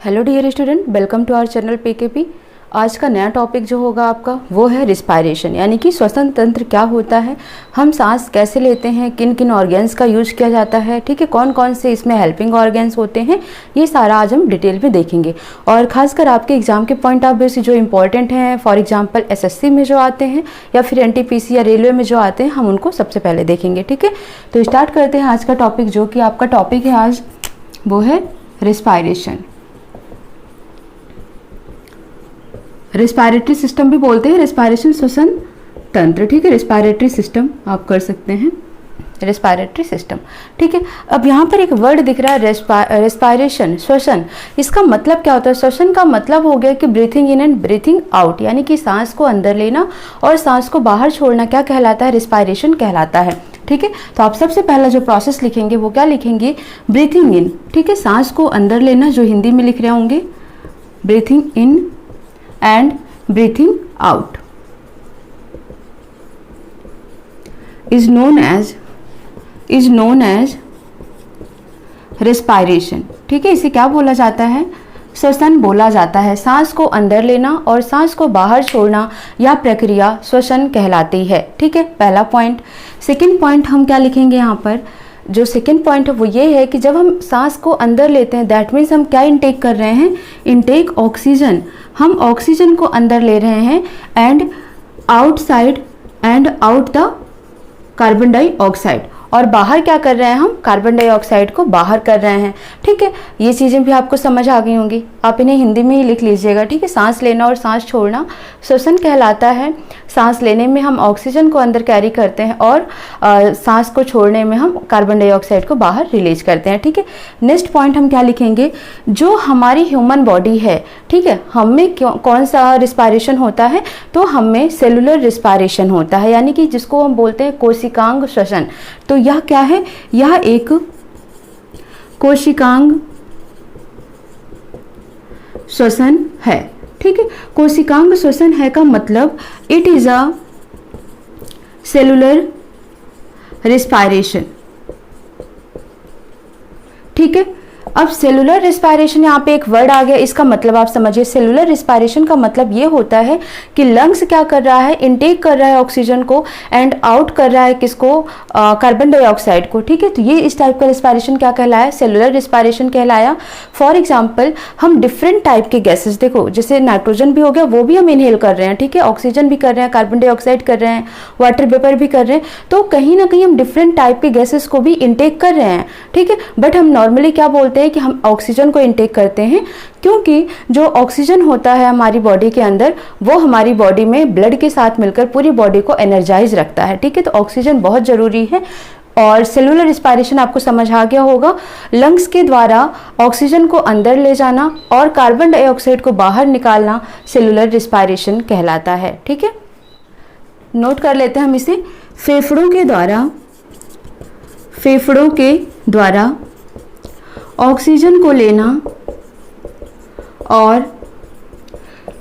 Hello dear student, welcome to our channel PKP. आज का नया टॉपिक जो होगा आपका वो है रिस्पायरेशन, यानी कि श्वसन तंत्र क्या होता है, हम सांस कैसे लेते हैं, किन किन ऑर्गेन्स का यूज किया जाता है, ठीक है, कौन कौन से इसमें हेल्पिंग ऑर्गेन्स होते हैं, ये सारा आज हम डिटेल में देखेंगे। और खासकर आपके एग्जाम के पॉइंट ऑफ व्यू से जो इंपॉर्टेंट हैं, फॉर एग्जाम्पल एसएससी में जो आते हैं या फिर एनटीपीसी या रेलवे में जो आते हैं, हम उनको सबसे पहले देखेंगे। ठीक है, तो स्टार्ट करते हैं आज का टॉपिक। जो कि आपका टॉपिक है आज वो है रिस्पायरेशन। रिस्पायरेटरी सिस्टम भी बोलते हैं, रिस्पायरेशन श्वसन तंत्र। ठीक है, रिस्पायरेटरी सिस्टम आप कर सकते हैं, रिस्पायरेटरी सिस्टम। ठीक है, अब यहाँ पर एक वर्ड दिख रहा है रिस्पायरेशन, श्वसन। इसका मतलब क्या होता है? श्वसन का मतलब हो गया कि breathing in and breathing out, यानी कि सांस को अंदर लेना और सांस को बाहर छोड़ना क्या कहलाता है? रिस्पायरेशन कहलाता है। ठीक है, तो आप सबसे पहला जो प्रोसेस लिखेंगे वो क्या लिखेंगे? ब्रीथिंग इन। ठीक है, सांस को अंदर लेना, जो हिंदी में लिख रहे होंगे breathing in and breathing out is known as respiration। ठीक है, इसे क्या बोला जाता है? श्वसन बोला जाता है। सांस को अंदर लेना और सांस को बाहर छोड़ना, यह प्रक्रिया श्वसन कहलाती है। ठीक है, पहला पॉइंट। सेकंड पॉइंट हम क्या लिखेंगे यहाँ पर? जो सेकेंड पॉइंट है वो ये है कि जब हम सांस को अंदर लेते हैं, दैट मीन्स हम क्या इनटेक कर रहे हैं? Intake oxygen. हम ऑक्सीजन को अंदर ले रहे हैं and outside and out the carbon dioxide, और बाहर क्या कर रहे हैं? हम कार्बन डाइऑक्साइड को बाहर कर रहे हैं। ठीक है, ये चीज़ें भी आपको समझ आ गई होंगी, आप इन्हें हिंदी में ही लिख लीजिएगा। ठीक है, सांस लेना और सांस छोड़ना श्वसन कहलाता है। सांस लेने में हम ऑक्सीजन को अंदर कैरी करते हैं और सांस को छोड़ने में हम कार्बन डाइऑक्साइड को बाहर रिलीज करते हैं। ठीक है, नेक्स्ट पॉइंट हम क्या लिखेंगे? जो हमारी ह्यूमन बॉडी है, ठीक है, हम में कौन सा रिस्पायरेशन होता है? तो हम में सेलुलर रिस्पायरेशन होता है, यानी कि जिसको हम बोलते हैं कोशिकांग श्वसन। तो यह क्या है? यह एक कोशिकांग श्वसन है। ठीक है, कोशिकांग श्वसन है का मतलब it is a cellular respiration. ठीक है, अब सेलुलर रिस्पायरेशन, यहाँ पे एक वर्ड आ गया, इसका मतलब आप समझिए। सेलुलर रिस्पायरेशन का मतलब ये होता है कि लंग्स क्या कर रहा है? इनटेक कर रहा है ऑक्सीजन को एंड आउट कर रहा है किसको? कार्बन डाइऑक्साइड को। ठीक है, तो ये इस टाइप का रिस्पायरेशन क्या कहलाया? सेलुलर रिस्पायरेशन कहलाया। फॉर एग्जाम्पल, हम डिफरेंट टाइप के गैसेस, देखो जैसे नाइट्रोजन भी हो गया, वो भी हम इनहेल कर रहे हैं। ठीक है, ऑक्सीजन भी कर रहे हैं, कार्बन डाइऑक्साइड कर रहे हैं, वाटर वेपर भी कर रहे हैं, तो कहीं ना कहीं हम डिफरेंट टाइप के गैसेस को भी इनटेक कर रहे हैं। ठीक है, बट हम नॉर्मली क्या बोलते हैं कि हम ऑक्सीजन को इनटेक करते हैं, क्योंकि जो ऑक्सीजन होता है हमारी बॉडी के अंदर, वो हमारी बॉडी में ब्लड के साथ मिलकर पूरी बॉडी को एनर्जाइज रखता है। ठीक है, तो ऑक्सीजन बहुत जरूरी है। और सेलुलर रिस्पायरेशन आपको समझ आ गया होगा, लंग्स के द्वारा ऑक्सीजन को अंदर ले जाना और कार्बन डाइऑक्साइड को बाहर निकालना सेलुलर रिस्पायरेशन कहलाता है। ठीक है, नोट कर लेते हैं हम इसे। फेफड़ों के द्वारा ऑक्सीजन को लेना और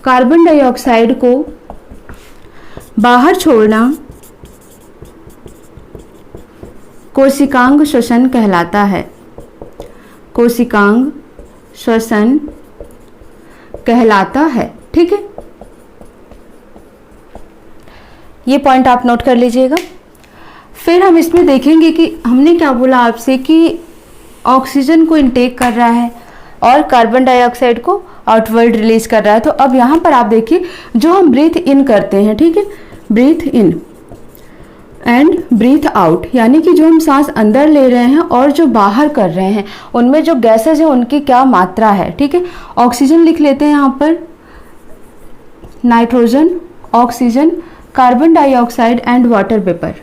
कार्बन डाइऑक्साइड को बाहर छोड़ना कोशिकांग श्वसन कहलाता है। कोशिकांग श्वसन कहलाता है। ठीक है, ये पॉइंट आप नोट कर लीजिएगा। फिर हम इसमें देखेंगे कि हमने क्या बोला आपसे कि ऑक्सीजन को इनटेक कर रहा है और कार्बन डाइऑक्साइड को आउटवर्ड रिलीज कर रहा है। तो अब यहाँ पर आप देखिए, जो हम ब्रीथ इन करते हैं, ठीक है, breathe in and breathe out, यानी कि जो हम सांस अंदर ले रहे हैं और जो बाहर कर रहे हैं, उनमें जो गैसेज है उनकी क्या मात्रा है। ठीक है, ऑक्सीजन लिख लेते हैं यहाँ पर, nitrogen, oxygen, carbon dioxide and water vapour.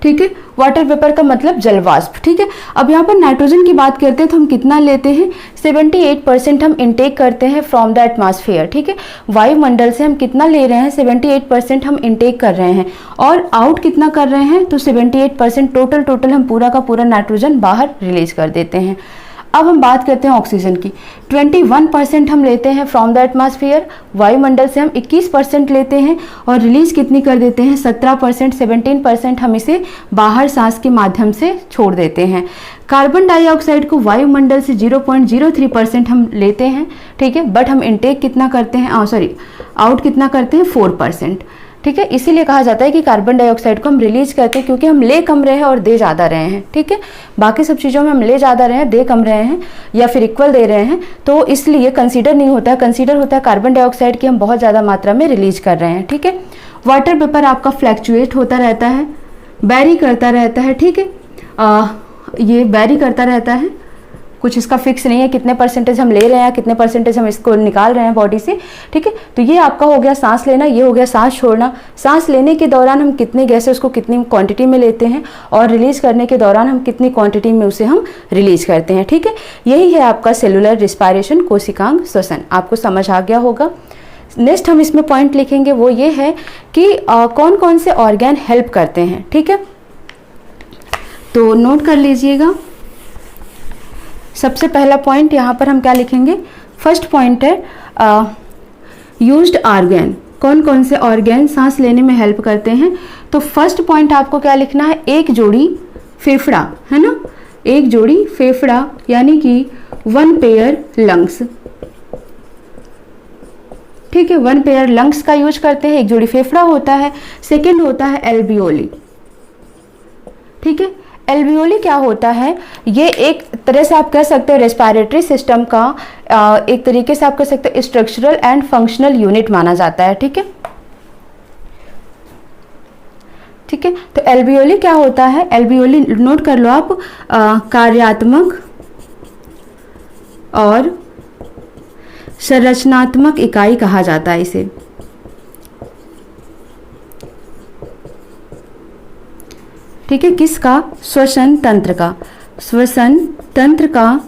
ठीक है, वाटर वेपर का मतलब जलवाष्प। ठीक है, अब यहाँ पर नाइट्रोजन की बात करते हैं तो हम कितना लेते हैं? 78% हम इनटेक करते हैं फ्रॉम द एटमॉस्फेयर। ठीक है, वायुमंडल से हम कितना ले रहे हैं? 78% हम इनटेक कर रहे हैं, और आउट कितना कर रहे हैं? तो 78% टोटल हम पूरा का पूरा नाइट्रोजन बाहर रिलीज कर देते हैं। अब हम बात करते हैं ऑक्सीजन की। 21% हम लेते हैं फ्रॉम द एटमॉस्फेयर, वायुमंडल से हम 21% लेते हैं और रिलीज कितनी कर देते हैं, 17%, 17% हम इसे बाहर सांस के माध्यम से छोड़ देते हैं। कार्बन डाइऑक्साइड को वायुमंडल से 0.03% हम लेते हैं, ठीक है, बट हम इनटेक कितना करते हैं, आउट कितना करते हैं, 4%, ठीक है। इसीलिए कहा जाता है कि कार्बन डाइऑक्साइड को हम रिलीज करते हैं, क्योंकि हम ले कम रहे हैं और दे ज़्यादा रहे हैं, ठीक है। बाकी सब चीज़ों में हम ले ज़्यादा रहे हैं, दे कम रहे हैं या फिर इक्वल दे रहे हैं, तो इसलिए कंसीडर नहीं होता है। कंसीडर होता है कार्बन डाइऑक्साइड की हम बहुत ज़्यादा मात्रा में रिलीज कर रहे हैं, ठीक है। वाटर वेपर आपका फ्लैक्चुएट होता रहता है, बैरी करता रहता है, ठीक है। ये बैरी करता रहता है, कुछ इसका फिक्स नहीं है कितने परसेंटेज हम ले रहे हैं, कितने परसेंटेज हम इसको निकाल रहे हैं बॉडी से, ठीक है। तो ये आपका हो गया सांस लेना, ये हो गया सांस छोड़ना। सांस लेने के दौरान हम कितने गैस है उसको कितनी क्वांटिटी में लेते हैं और रिलीज करने के दौरान हम कितनी क्वांटिटी में उसे हम रिलीज करते हैं, ठीक है। यही है आपका सेलुलर रिस्पायरेशन, कोशिकांग श्वसन। आपको समझ आ गया होगा। नेक्स्ट हम इसमें पॉइंट लिखेंगे वो ये है कि कौन कौन से ऑर्गेन हेल्प करते हैं, ठीक है। तो नोट कर लीजिएगा। सबसे पहला पॉइंट यहाँ पर हम क्या लिखेंगे, फर्स्ट पॉइंट है यूज्ड ऑर्गेन। कौन कौन से ऑर्गेन सांस लेने में हेल्प करते हैं। तो फर्स्ट पॉइंट आपको क्या लिखना है, एक जोड़ी फेफड़ा, है ना, एक जोड़ी फेफड़ा यानी कि 1 पेयर लंग्स, ठीक है। 1 पेयर लंग्स का यूज करते हैं, एक जोड़ी फेफड़ा होता है। सेकेंड होता है एल्वियोली, ठीक है। एल्वियोली क्या होता है, ये एक तरह से आप कह सकते हैं रेस्पिरेटरी सिस्टम का एक तरीके से आप कह सकते हैं स्ट्रक्चरल एंड फंक्शनल यूनिट माना जाता है, ठीक है, ठीक है। तो एल्वियोली क्या होता है, एल्वियोली नोट कर लो आप, कार्यात्मक और संरचनात्मक इकाई कहा जाता है इसे, ठीक है। किसका, श्वसन तंत्र का, श्वसन तंत्र का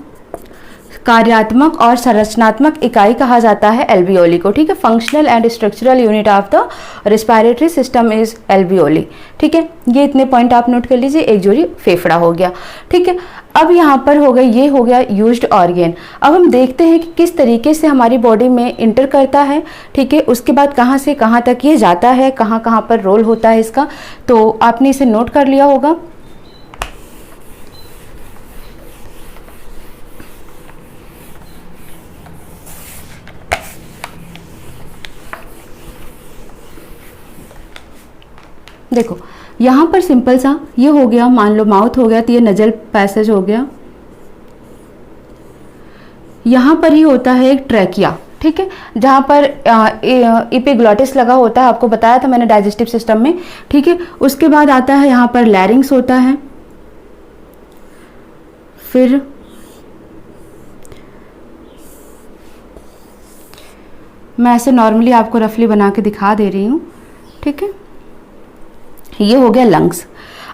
कार्यात्मक और संरचनात्मक इकाई कहा जाता है एल्वियोली को, ठीक है। Functional and structural unit of the respiratory system is alveoli, ठीक है। ये इतने पॉइंट आप नोट कर लीजिए। एक जोड़ी फेफड़ा हो गया, ठीक है। अब यहाँ पर हो गया, ये हो गया यूज्ड ऑर्गेन। अब हम देखते हैं कि किस तरीके से हमारी बॉडी में इंटर करता है, ठीक है। उसके बाद कहाँ से कहाँ तक ये जाता है, कहाँ कहाँ पर रोल होता है इसका, तो आपने इसे नोट कर लिया होगा। देखो यहाँ पर सिंपल सा ये हो गया, मान लो माउथ हो गया तो ये नजल पैसेज हो गया। यहाँ पर ही होता है एक ट्रैकिया, ठीक है, जहाँ पर एपिग्लॉटिस लगा होता है, आपको बताया था मैंने डाइजेस्टिव सिस्टम में, ठीक है। उसके बाद आता है यहाँ पर लैरिंग्स होता है, फिर मैं ऐसे नॉर्मली आपको रफली बना के दिखा दे रही हूँ, ठीक है। ये हो गया लंग्स।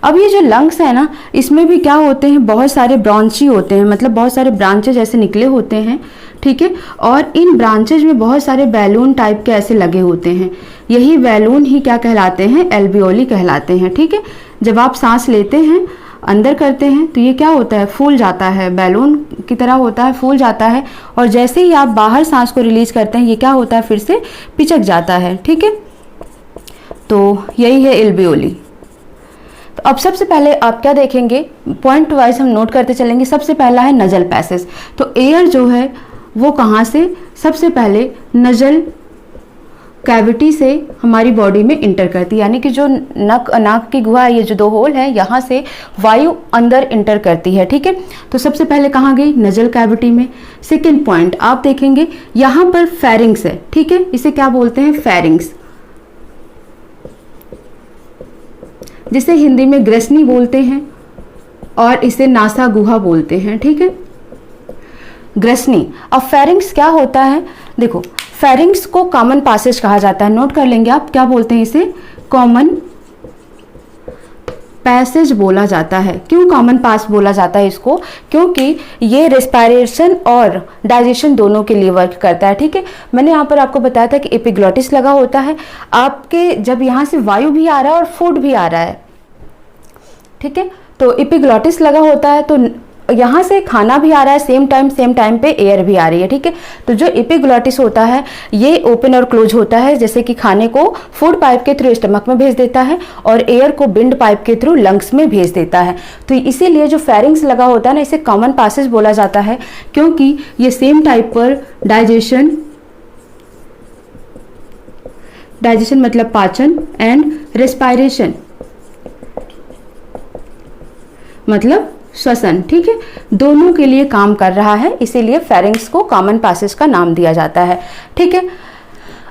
अब ये जो लंग्स है ना, इसमें भी क्या होते हैं, बहुत सारे ब्रांची होते हैं, मतलब बहुत सारे ब्रांचेज ऐसे निकले होते हैं, ठीक है। और इन ब्रांचेज में बहुत सारे बैलून टाइप के ऐसे लगे होते हैं। यही बैलून ही क्या कहलाते हैं, एल्वियोली कहलाते हैं, ठीक है। जब आप सांस लेते हैं, अंदर करते हैं, तो ये क्या होता है, फूल जाता है, बैलून की तरह होता है, फूल जाता है। और जैसे ही आप बाहर सांस को रिलीज करते हैं, ये क्या होता है, फिर से पिचक जाता है, ठीक है। तो यही है एल्वियोली। तो अब सबसे पहले आप क्या देखेंगे, पॉइंट वाइज हम नोट करते चलेंगे। सबसे पहला है नजल पैसेज। तो एयर जो है वो कहाँ से, सबसे पहले नजल कैविटी से हमारी बॉडी में इंटर करती है, यानी कि जो नाक की गुहा, ये जो 2 होल है, यहाँ से वायु अंदर इंटर करती है, ठीक है। तो सबसे पहले कहाँ गई, नजल कैविटी में। सेकेंड पॉइंट आप देखेंगे, यहाँ पर फेरिंग्स है, ठीक है, इसे क्या बोलते हैं, फेरिंग्स, जिसे हिंदी में ग्रसनी बोलते हैं और इसे नासा गुहा बोलते हैं, ठीक है, ग्रसनी। अब फेरिंग्स क्या होता है, देखो फेरिंग्स को कॉमन पासेज कहा जाता है, नोट कर लेंगे आप, क्या बोलते हैं इसे, कॉमन पैसेज बोला जाता है। क्यों कॉमन पास बोला जाता है इसको, क्योंकि ये रेस्पिरेशन और डाइजेशन दोनों के लिए वर्क करता है, ठीक है। मैंने यहाँ पर आपको बताया था कि एपिग्लॉटिस लगा होता है, आपके जब यहाँ से वायु भी आ रहा है और फूड भी आ रहा है, ठीक है, तो एपिग्लॉटिस लगा होता है, तो यहाँ से खाना भी आ रहा है सेम टाइम पे एयर भी आ रही है, ठीक है। तो जो एपिग्लॉटिस होता है ये ओपन और क्लोज होता है, जैसे कि खाने को फूड पाइप के थ्रू स्टमक में भेज देता है और एयर को विंड पाइप के थ्रू लंग्स में भेज देता है। तो इसीलिए जो फेरिंग्स लगा होता है ना, इसे कॉमन पासेज बोला जाता है, क्योंकि ये सेम टाइप पर डाइजेशन मतलब पाचन एंड रेस्पायरेशन मतलब श्वसन, ठीक है, दोनों के लिए काम कर रहा है, इसीलिए फेरिंग्स को कॉमन पासेज का नाम दिया जाता है, ठीक है।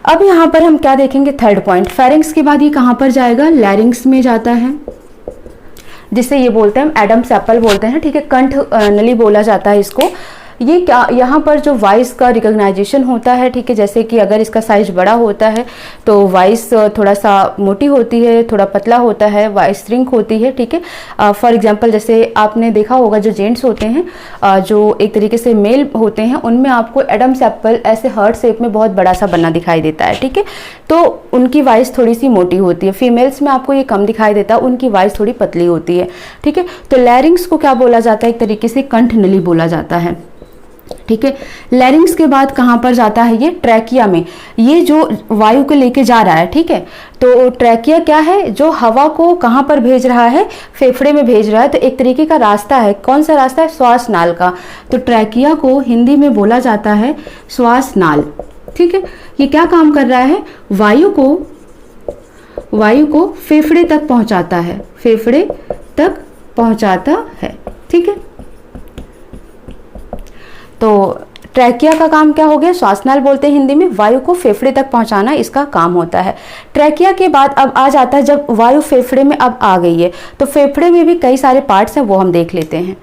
अब यहाँ पर हम क्या देखेंगे, थर्ड पॉइंट, फेरिंग्स के बाद ये कहाँ पर जाएगा, लैरिंग्स में जाता है, जिसे ये बोलते हैं हम एडम्स एप्पल बोलते हैं, ठीक है, कंठ नली बोला जाता है इसको। ये क्या, यहाँ पर जो वॉइस का रिकॉग्नाइजेशन होता है, ठीक है, जैसे कि अगर इसका साइज बड़ा होता है तो वॉइस थोड़ा सा मोटी होती है, थोड़ा पतला होता है, वॉइस श्रिंक होती है, ठीक है। फॉर एग्जांपल जैसे आपने देखा होगा जो जेंट्स होते हैं, जो एक तरीके से मेल होते हैं, उनमें आपको एडम्स एप्पल ऐसे हार्ट शेप में बहुत बड़ा सा बना दिखाई देता है, ठीक है, तो उनकी वॉइस थोड़ी सी मोटी होती है। फीमेल्स में आपको ये कम दिखाई देता है, उनकी वॉइस थोड़ी पतली होती है, ठीक है। तो लैरिंग्स को क्या बोला जाता है, एक तरीके से कंठ नली बोला जाता है, ठीक है। लैरिंग्स के बाद कहाँ पर जाता है, ये ट्रैकिया में, ये जो वायु को लेके जा रहा है, ठीक है। तो ट्रैकिया क्या है, जो हवा को कहाँ पर भेज रहा है, फेफड़े में भेज रहा है, तो एक तरीके का रास्ता है, कौन सा रास्ता है, श्वास नाल का। तो ट्रैकिया को हिंदी में बोला जाता है श्वास नाल, ठीक है। ये क्या काम कर रहा है, वायु को फेफड़े तक पहुंचाता है, फेफड़े तक पहुंचाता है, ठीक है। तो ट्रैकिया का काम क्या हो गया, श्वासनाल बोलते हैं हिंदी में, वायु को फेफड़े तक पहुंचाना इसका काम होता है। ट्रैकिया के बाद अब आ जाता है, जब वायु फेफड़े में अब आ गई है तो फेफड़े में भी कई सारे पार्ट्स हैं, वो हम देख लेते हैं,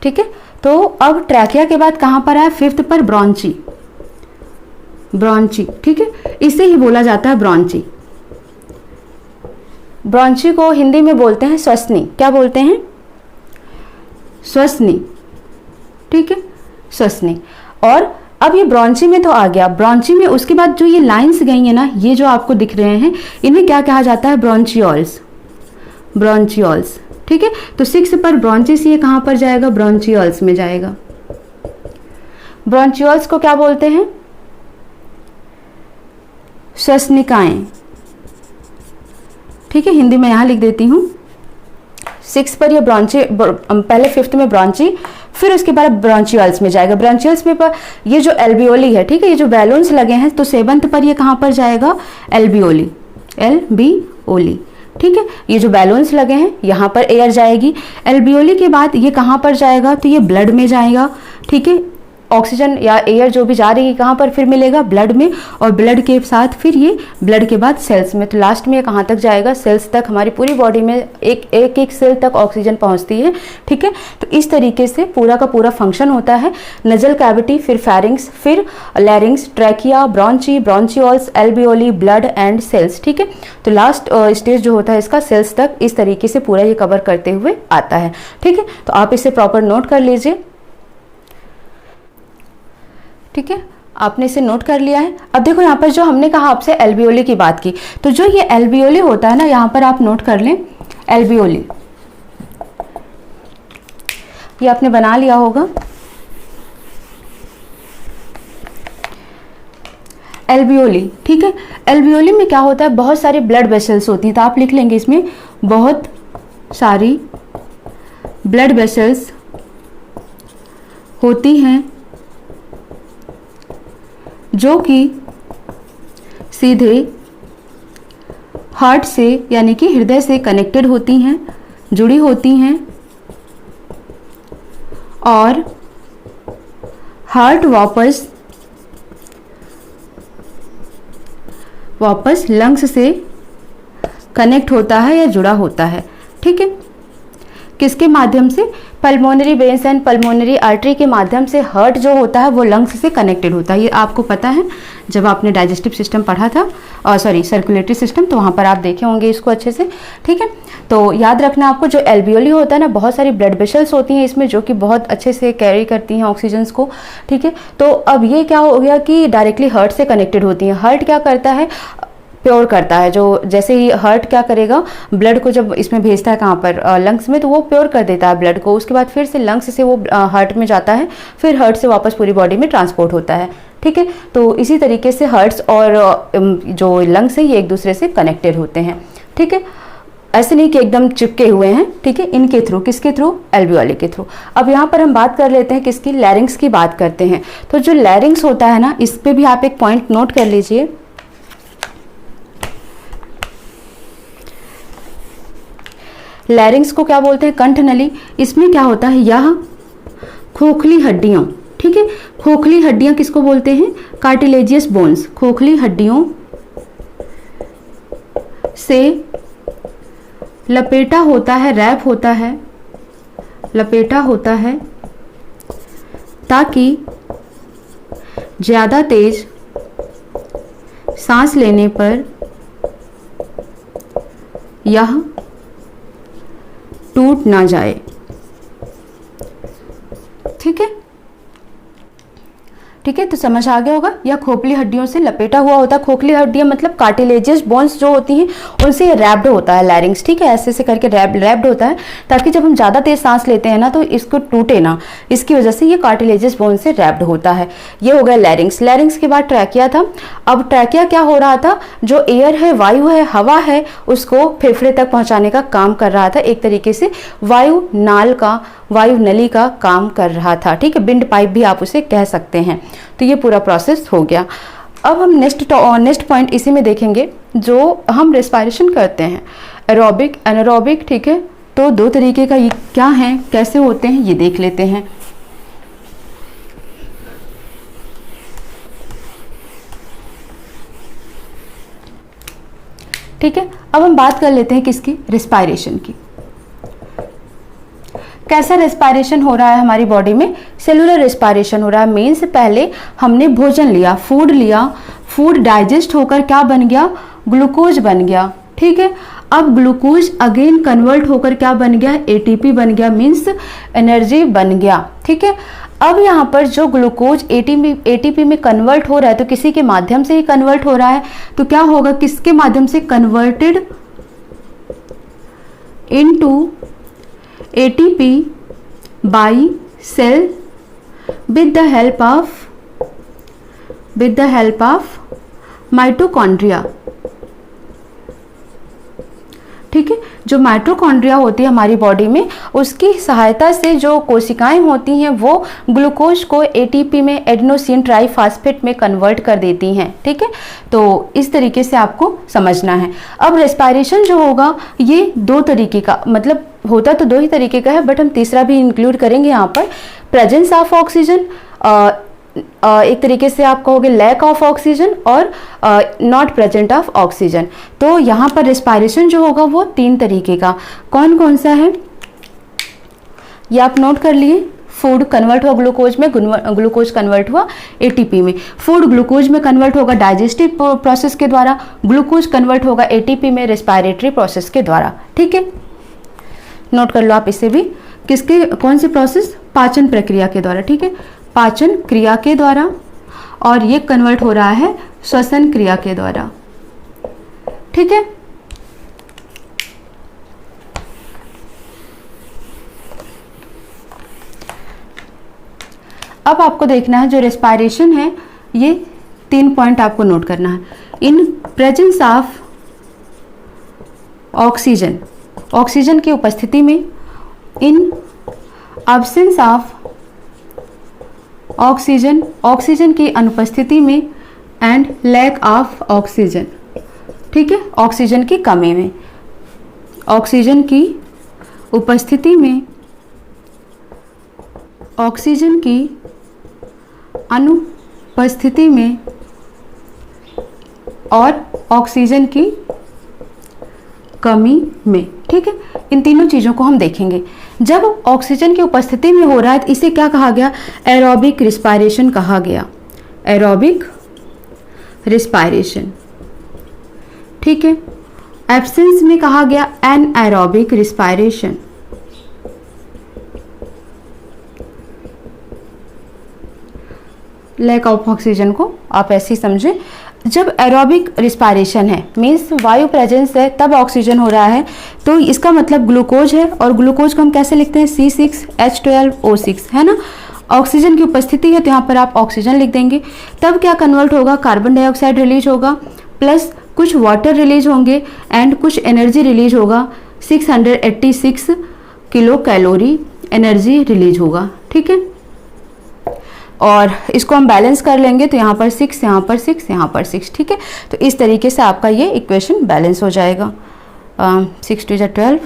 ठीक है। तो अब ट्रैकिया के बाद कहां पर है, फिफ्थ पर ब्रॉन्ची, ठीक है, इसे ही बोला जाता है ब्रॉन्ची। ब्रॉन्ची को हिंदी में बोलते हैं श्वसनी, क्या बोलते हैं, श्वसनी, ठीक है, श्वसनी। और अब ये ब्रॉन्ची में तो आ गया, ब्रॉन्ची में उसके बाद जो ये लाइंस गई है ना, ये जो आपको दिख रहे हैं, इन्हें क्या कहा जाता है, ब्रॉन्चियोल्स, ठीक है। तो 6 पर ब्रॉन्ची से ये कहां पर जाएगा, ब्रॉन्चियोल्स में जाएगा। ब्रॉन्चियोल्स को क्या बोलते हैं, श्वसनिकाएं, ठीक है, हिंदी में यहां लिख देती हूं। 6 पर ये ब्रॉन्ची, पहले 5th में ब्रॉन्ची, फिर उसके बाद ब्रॉन्चियोल्स में जाएगा। ब्रॉन्चियोल्स में पर ये जो एल्बियोली है, ठीक है, ये जो बैलून्स लगे हैं, तो 7th पर ये कहां पर जाएगा, एल्बियोली, ठीक है। ये जो बैलून्स लगे हैं यहाँ पर एयर जाएगी। एल्बियोली के बाद ये कहाँ पर जाएगा, तो ये ब्लड में जाएगा, ठीक है। ऑक्सीजन या एयर जो भी जा रही है कहाँ पर फिर मिलेगा, ब्लड में, और ब्लड के साथ फिर ये ब्लड के बाद सेल्स में, तो लास्ट में कहाँ तक जाएगा, सेल्स तक। हमारी पूरी बॉडी में एक सेल तक ऑक्सीजन पहुँचती है, ठीक है। तो इस तरीके से पूरा का पूरा फंक्शन होता है। नजल कैविटी, फिर फेरिंग्स, फिर लैरिंग्स, ट्रैकिया, ब्रॉन्ची, ब्रॉन्चियोल्स, एल्बियोली, ब्लड एंड सेल्स, ठीक है। तो लास्ट स्टेज जो होता है इसका सेल्स तक, इस तरीके से पूरा ये कवर करते हुए आता है, ठीक है। तो आप इसे प्रॉपर नोट कर लीजिए, ठीक है, आपने इसे नोट कर लिया है। अब देखो यहाँ पर जो हमने कहा आपसे एल्बियोली की बात की, तो जो ये एल्बियोली होता है ना, यहाँ पर आप नोट कर लें, एल्बियोली, ये आपने बना लिया होगा। एल्बियोली, ठीक है। एल्बियोली में क्या होता है, बहुत सारी ब्लड वेसल्स होती हैं, तो आप लिख लेंगे इसमें, बहुत सारी ब्लड वेसल्स होती हैं जो कि सीधे हार्ट से यानी कि हृदय से कनेक्टेड होती हैं, जुड़ी होती हैं, और हार्ट वापस लंग्स से कनेक्ट होता है या जुड़ा होता है, ठीक है। किसके माध्यम से, pulmonary veins and pulmonary artery के माध्यम से हार्ट जो होता है वो लंग्स से कनेक्टेड होता है। ये आपको पता है जब आपने डाइजेस्टिव सिस्टम पढ़ा था, सर्कुलेटरी सिस्टम, तो वहाँ पर आप देखे होंगे इसको अच्छे से, ठीक है। तो याद रखना आपको, जो एल्बियोली होता है ना, बहुत सारी ब्लड वेसल्स होती हैं इसमें जो कि बहुत अच्छे से कैरी करती हैं ऑक्सीजन को, ठीक है। तो अब ये क्या हो गया कि डायरेक्टली हार्ट से कनेक्टेड होती हैं। हार्ट क्या करता है, प्योर करता है। जो जैसे ही हार्ट क्या करेगा, ब्लड को जब इसमें भेजता है कहाँ पर, लंग्स में, तो वो प्योर कर देता है ब्लड को। उसके बाद फिर से लंग्स से वो हार्ट में जाता है, फिर हार्ट से वापस पूरी बॉडी में ट्रांसपोर्ट होता है। ठीक है, तो इसी तरीके से हार्ट्स और जो लंग्स है ये एक दूसरे से कनेक्टेड होते हैं। ठीक है, ऐसे नहीं कि एकदम चिपके हुए हैं। ठीक है, इनके थ्रू, किसके थ्रू, एल्वियोली के थ्रू। अब यहाँ पर हम बात कर लेते हैं किसकी, लैरिंग्स की बात करते हैं। तो जो लैरिंग्स होता है ना, इस पे भी आप एक पॉइंट नोट कर लीजिए। लैरिंग्स को क्या बोलते हैं, कंठनली। इसमें क्या होता है, यह खोखली हड्डियों, ठीक है, खोखली हड्डियां किसको बोलते हैं, कार्टिलेजियस बोन्स। खोखली हड्डियों से लपेटा होता है, रैप होता है, लपेटा होता है, ताकि ज़्यादा तेज सांस लेने पर यह टूट ना जाए। ठीक है, ठीक है, तो समझ आ गया होगा। यह खोखली हड्डियों से लपेटा हुआ होता है। खोखली हड्डियां मतलब कार्टिलेजियस बोन्स जो होती हैं उनसे ये रैप्ड होता है लैरिंग्स। ठीक है, ऐसे ऐसे करके रैप्ड होता है, ताकि जब हम ज़्यादा तेज सांस लेते हैं ना तो इसको टूटे ना, इसकी वजह से ये कार्टिलेजियस बोन से रैप्ड होता है। ये हो गया लैरिंग्स। लैरिंग्स के बाद ट्रैकिया था। अब ट्रैकिया क्या हो रहा था, जो एयर है, वायु है, हवा है, उसको फेफड़े तक पहुँचाने का काम कर रहा था। एक तरीके से वायु नाल का, वायु नली का काम कर रहा था। ठीक है, विंड पाइप भी आप उसे कह सकते हैं। तो ये पूरा प्रोसेस हो गया। अब हम नेक्स्ट पॉइंट इसी में देखेंगे, जो हम रेस्पिरेशन करते हैं, एरोबिक, एनारोबिक। ठीक है, तो दो तरीके का ये क्या है, कैसे होते हैं, ये देख लेते हैं। ठीक है, अब हम बात कर लेते हैं किसकी, रेस्पिरेशन की। कैसा रेस्पिरेशन हो रहा है हमारी बॉडी में, सेलुलर रेस्पिरेशन हो रहा है। मीन्स पहले हमने भोजन लिया, फूड लिया, फूड डाइजेस्ट होकर क्या बन गया, ग्लूकोज बन गया। ठीक है, अब ग्लूकोज अगेन कन्वर्ट होकर क्या बन गया, एटीपी बन गया, मीन्स एनर्जी बन गया। ठीक है, अब यहाँ पर जो ग्लूकोज एटीपी में कन्वर्ट हो रहा है, तो किसी के माध्यम से ही कन्वर्ट हो रहा है, तो क्या होगा, किसके माध्यम से, converted into ATP by cell with the help of mitochondria। ठीक है, जो माइटोकॉन्ड्रिया होती है हमारी बॉडी में, उसकी सहायता से जो कोशिकाएं होती हैं वो ग्लूकोज को एटीपी में, एडेनोसिन ट्राइफॉस्फेट में कन्वर्ट कर देती हैं। ठीक है, तो इस तरीके से आपको समझना है। अब रेस्पिरेशन जो होगा ये दो तरीके का, मतलब होता तो दो ही तरीके का है, बट हम तीसरा भी इंक्लूड करेंगे यहाँ पर, प्रेजेंस ऑफ ऑक्सीजन, एक तरीके से आप कहोगे लैक ऑफ ऑक्सीजन, और नॉट प्रेजेंट ऑफ ऑक्सीजन। तो यहाँ पर रेस्पिरेशन जो होगा वो तीन तरीके का, कौन कौन सा है ये आप नोट कर लिए। फूड कन्वर्ट हुआ ग्लूकोज में, ग्लूकोज कन्वर्ट हुआ एटीपी में, फूड ग्लूकोज में कन्वर्ट होगा डाइजेस्टिव प्रोसेस के द्वारा, ग्लूकोज कन्वर्ट होगा एटीपी में रेस्पिरेटरी प्रोसेस के द्वारा। ठीक है, नोट कर लो आप इसे भी, किसके, कौन से प्रोसेस, पाचन प्रक्रिया के द्वारा। ठीक है, पाचन क्रिया के द्वारा, और ये कन्वर्ट हो रहा है श्वसन क्रिया के द्वारा। ठीक है, अब आपको देखना है जो रेस्पिरेशन है, ये तीन पॉइंट आपको नोट करना है। In presence of oxygen, oxygen की उपस्थिति में, in absence of oxygen, oxygen की अनुपस्थिति में, एंड लैक ऑफ ऑक्सीजन। ठीक है, ऑक्सीजन की कमी में, ऑक्सीजन की उपस्थिति में, ऑक्सीजन की अनुपस्थिति में, और ऑक्सीजन की कमी में। ठीक है, इन तीनों चीज़ों को हम देखेंगे। जब ऑक्सीजन की उपस्थिति में हो रहा है तो इसे क्या कहा गया, एरोबिक रिस्पायरेशन कहा गया, एरोबिक रिस्पायरेशन। ठीक है, एब्सेंस में कहा गया anaerobic respiration. Lack of oxygen को आप ऐसे ही समझें, जब एरोबिक रिस्पायरेशन है मीन्स वायु प्रेजेंस है तब ऑक्सीजन हो रहा है, तो इसका मतलब ग्लूकोज है, और ग्लूकोज को हम कैसे लिखते हैं C6H12O6 है ना। ऑक्सीजन की उपस्थिति है तो यहाँ पर आप ऑक्सीजन लिख देंगे। तब क्या कन्वर्ट होगा, कार्बन डाइऑक्साइड रिलीज होगा प्लस कुछ वाटर रिलीज होंगे एंड कुछ एनर्जी रिलीज होगा, 686 किलो कैलोरी एनर्जी रिलीज होगा, ठीक है। और इसको हम बैलेंस कर लेंगे तो यहाँ पर 6, यहाँ पर 6, यहाँ पर 6, ठीक है। तो इस तरीके से आपका ये इक्वेशन बैलेंस हो जाएगा। 6 2 12,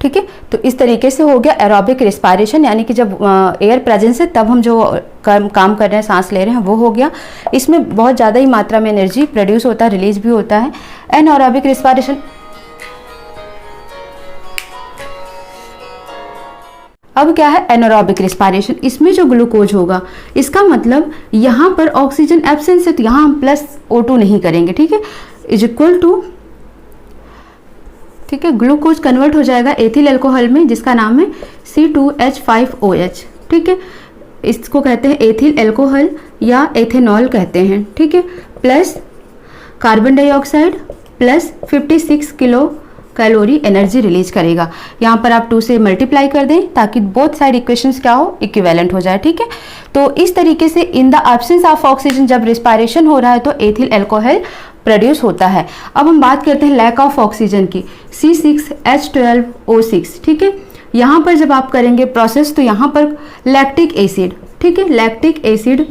ठीक है। तो इस तरीके से हो गया एरोबिक रिस्पायरेशन, यानी कि जब एयर प्रेजेंस है तब हम जो काम कर रहे हैं, सांस ले रहे हैं, वो हो गया। इसमें बहुत ज़्यादा ही मात्रा में एनर्जी प्रोड्यूस होता है, रिलीज भी होता है। एनारोबिक रिस्पायरेशन, अब क्या है एनारोबिक रिस्पायरेशन, इसमें जो ग्लूकोज होगा इसका मतलब यहाँ पर ऑक्सीजन एब्सेंस है तो यहाँ हम प्लस O2 नहीं करेंगे, ठीक है, इज इक्वल टू, ठीक है, ग्लूकोज कन्वर्ट हो जाएगा एथिल अल्कोहल में जिसका नाम है C2H5OH, ठीक है। इसको कहते हैं एथिल अल्कोहल या एथेनॉल कहते हैं, ठीक है, plus carbon dioxide plus 56 kilo calorie energy release करेगा। यहाँ पर आप 2 से मल्टीप्लाई कर दें ताकि बोथ साइड इक्वेशंस क्या हो, इक्विवेलेंट हो जाए, ठीक है। तो इस तरीके से in the absence of oxygen जब रिस्पायरेशन हो रहा है तो एथिल अल्कोहल प्रोड्यूस होता है। अब हम बात करते हैं लैक ऑफ ऑक्सीजन की, C6H12O6, ठीक है। यहाँ पर जब आप करेंगे प्रोसेस तो यहाँ पर लैक्टिक एसिड, ठीक है, lactic acid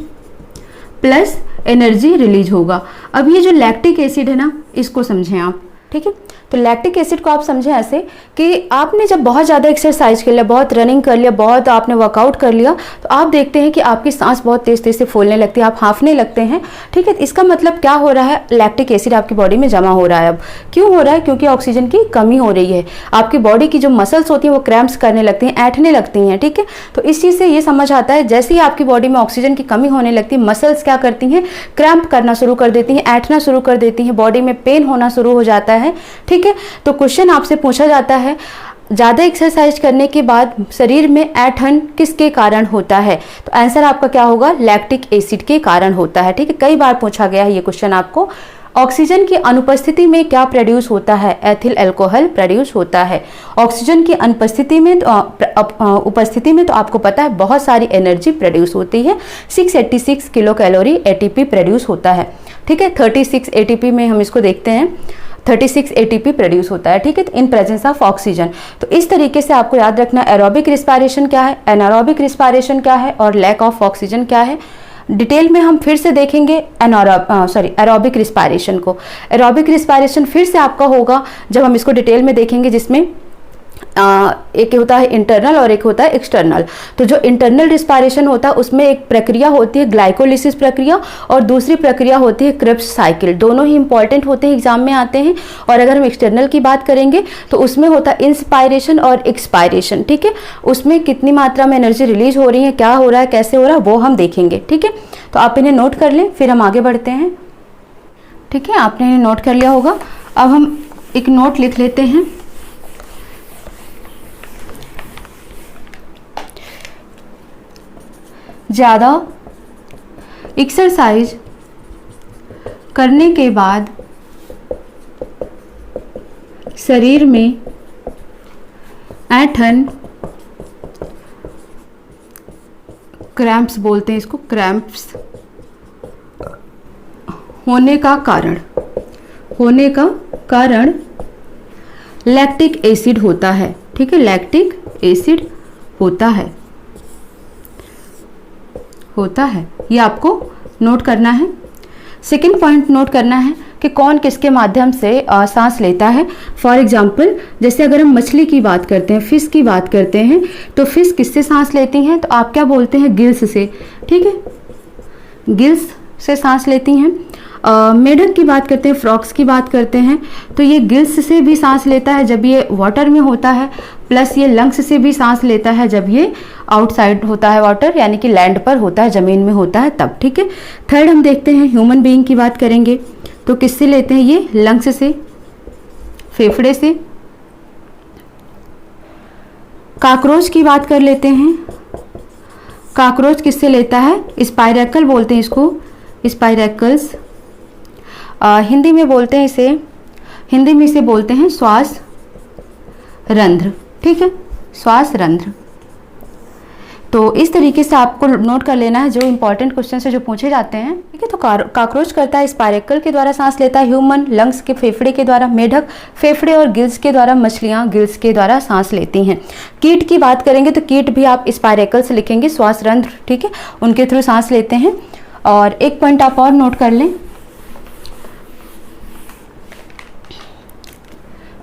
plus energy release होगा। अब ये जो लैक्टिक एसिड है ना, इसको समझें आप, ठीक है। तो लैक्टिक एसिड को आप समझें ऐसे कि आपने जब बहुत ज़्यादा एक्सरसाइज कर लिया, बहुत रनिंग कर लिया, बहुत आपने वर्कआउट कर लिया, तो आप देखते हैं कि आपकी सांस बहुत तेज तेज से फूलने लगती है, आप हांफने लगते हैं, ठीक है। इसका मतलब क्या हो रहा है, लैक्टिक एसिड आपकी बॉडी में जमा हो रहा है। अब क्यों हो रहा है, क्योंकि ऑक्सीजन की कमी हो रही है। आपकी बॉडी की जो मसल्स होती हैं वो क्रैम्प्स करने लगती हैं, ऐंठने लगती हैं, ठीक है। तो इस चीज़ से ये समझ आता है जैसे ही आपकी बॉडी में ऑक्सीजन की कमी होने लगती है, मसल्स क्या करती हैं, क्रैम्प करना शुरू कर देती हैं, ऐंठना शुरू कर देती हैं, बॉडी में पेन होना शुरू हो जाता है, ठीक है। तो क्वेश्चन आपसे पूछा जाता है ज़्यादा एक्सरसाइज करने के बाद शरीर में ऐंठन किसके कारण होता है, तो आंसर आपका क्या होगा, लैक्टिक एसिड के कारण होता है, ठीक है। कई बार पूछा गया है ये क्वेश्चन आपको। ऑक्सीजन की अनुपस्थिति में क्या प्रोड्यूस होता है, एथिल अल्कोहल प्रोड्यूस होता है। ऑक्सीजन की अनुपस्थिति में उपस्थिति में तो आपको पता है बहुत सारी एनर्जी प्रोड्यूस होती है, 686 किलो कैलोरी एटीपी प्रोड्यूस होता है, ठीक है। 36 एटीपी में हम इसको देखते हैं, 36 एटीपी प्रोड्यूस होता है, ठीक है, इन प्रेजेंस ऑफ ऑक्सीजन। तो इस तरीके से आपको याद रखना एरोबिक रिस्पायरेशन क्या है, एनारोबिक रिस्पायरेशन क्या है और लैक ऑफ ऑक्सीजन क्या है। डिटेल में हम फिर से देखेंगे एरोबिक रिस्पायरेशन को। एरोबिक रिस्पायरेशन फिर से आपका होगा जब हम इसको डिटेल में देखेंगे, जिसमें एक होता है इंटरनल और एक होता है एक्सटर्नल। तो जो इंटरनल रिस्पायरेशन होता है उसमें एक प्रक्रिया होती है ग्लाइकोलिसिस प्रक्रिया और दूसरी प्रक्रिया होती है क्रिप्स साइकिल। दोनों ही इंपॉर्टेंट होते हैं, एग्जाम में आते हैं। और अगर हम एक्सटर्नल की बात करेंगे तो उसमें होता है इंस्पायरेशन और एक्सपायरेशन, ठीक है। उसमें कितनी मात्रा में एनर्जी रिलीज हो रही है, क्या हो रहा है, कैसे हो रहा है, वो हम देखेंगे, ठीक है। तो आप इन्हें नोट कर लें, फिर हम आगे बढ़ते हैं, ठीक है। आपने इन्हें नोट कर लिया होगा। अब हम एक नोट लिख लेते हैं। ज़्यादा एक्सरसाइज करने के बाद शरीर में ऐंठन, क्रैम्प्स बोलते हैं इसको, क्रैम्प्स होने का कारण लैक्टिक एसिड होता है, ठीक है, लैक्टिक एसिड होता है। ये आपको नोट करना है। सेकंड पॉइंट नोट करना है कि कौन किसके माध्यम से सांस लेता है। फॉर एग्जाम्पल जैसे अगर हम मछली की बात करते हैं, फिश की बात करते हैं, तो फिश किससे सांस लेती हैं, तो आप क्या बोलते हैं, गिल्स से, ठीक है, गिल्स से सांस लेती हैं। मेढक की बात करते हैं, फ्रॉक्स की बात करते हैं, तो ये गिल्स से भी सांस लेता है जब ये वाटर में होता है, प्लस ये लंग्स से भी सांस लेता है जब ये आउटसाइड होता है वाटर, यानी कि लैंड पर होता है, ज़मीन में होता है तब, ठीक है। थर्ड हम देखते हैं ह्यूमन बीइंग की बात करेंगे तो किससे लेते हैं, ये लंग्स से, फेफड़े से। काकरोच की बात कर लेते हैं, काकरोच किससे लेता है, स्पाइरेकल बोलते हैं इसको, स्पाइरेकल्स, हिंदी में इसे बोलते हैं श्वास रंध्र, ठीक है, श्वास रंध्र। तो इस तरीके से आपको नोट कर लेना है जो इंपॉर्टेंट क्वेश्चन है जो पूछे जाते हैं, ठीक है। तो काकरोच करता है स्पाइरेकल के द्वारा सांस लेता है, ह्यूमन लंग्स के फेफड़े के द्वारा, मेढक फेफड़े और गिल्स के द्वारा, मछलियां गिल्स के द्वारा सांस लेती हैं। कीट की बात करेंगे तो कीट भी आप स्पाइरेकल से लिखेंगे, श्वास रंध्र, ठीक है, उनके थ्रू सांस लेते हैं। और एक पॉइंट आप और नोट कर लें,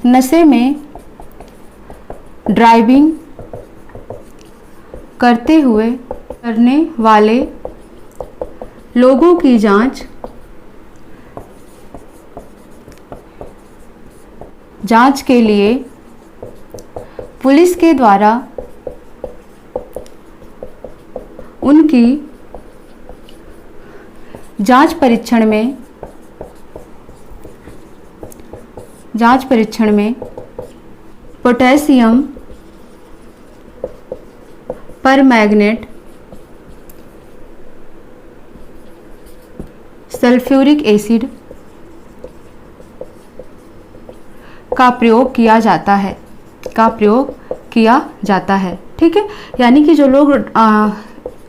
नशे में ड्राइविंग करने वाले लोगों की जांच के लिए पुलिस के द्वारा उनकी जांच परीक्षण में पोटेशियम परमैंगनेट, सल्फ्यूरिक एसिड का प्रयोग किया जाता है, ठीक है। यानी कि जो लोग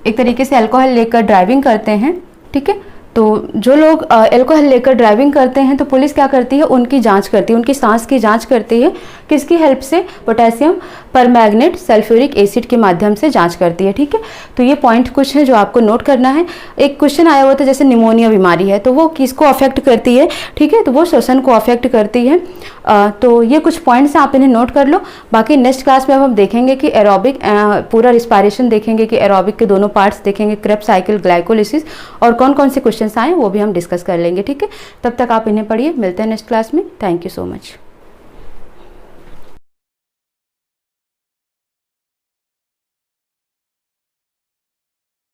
एक तरीके से अल्कोहल लेकर ड्राइविंग करते हैं, ठीक है, तो जो लोग अल्कोहल लेकर ड्राइविंग करते हैं तो पुलिस क्या करती है, उनकी जांच करती है, उनकी सांस की जांच करती है, किसकी हेल्प से, पोटेशियम परमैंगनेट सल्फ्यूरिक एसिड के माध्यम से जांच करती है, ठीक है। तो ये पॉइंट कुछ है जो आपको नोट करना है। एक क्वेश्चन आया हुआ था जैसे निमोनिया बीमारी है तो वो किसको अफेक्ट करती है, ठीक है, तो वो श्वसन को अफेक्ट करती है। तो ये कुछ पॉइंट्स आप इन्हें नोट कर लो। बाकी नेक्स्ट क्लास में अब हम देखेंगे कि एरोबिक पूरा रिस्पायरेशन देखेंगे, कि एरोबिक के दोनों पार्ट्स देखेंगे, क्रेब्स साइकिल, ग्लाइकोलिसिस, और कौन कौन से क्वेश्चन आए वो भी हम डिस्कस कर लेंगे, ठीक है। तब तक आप इन्हें पढ़िए, मिलते हैं नेक्स्ट क्लास में। Thank you so much.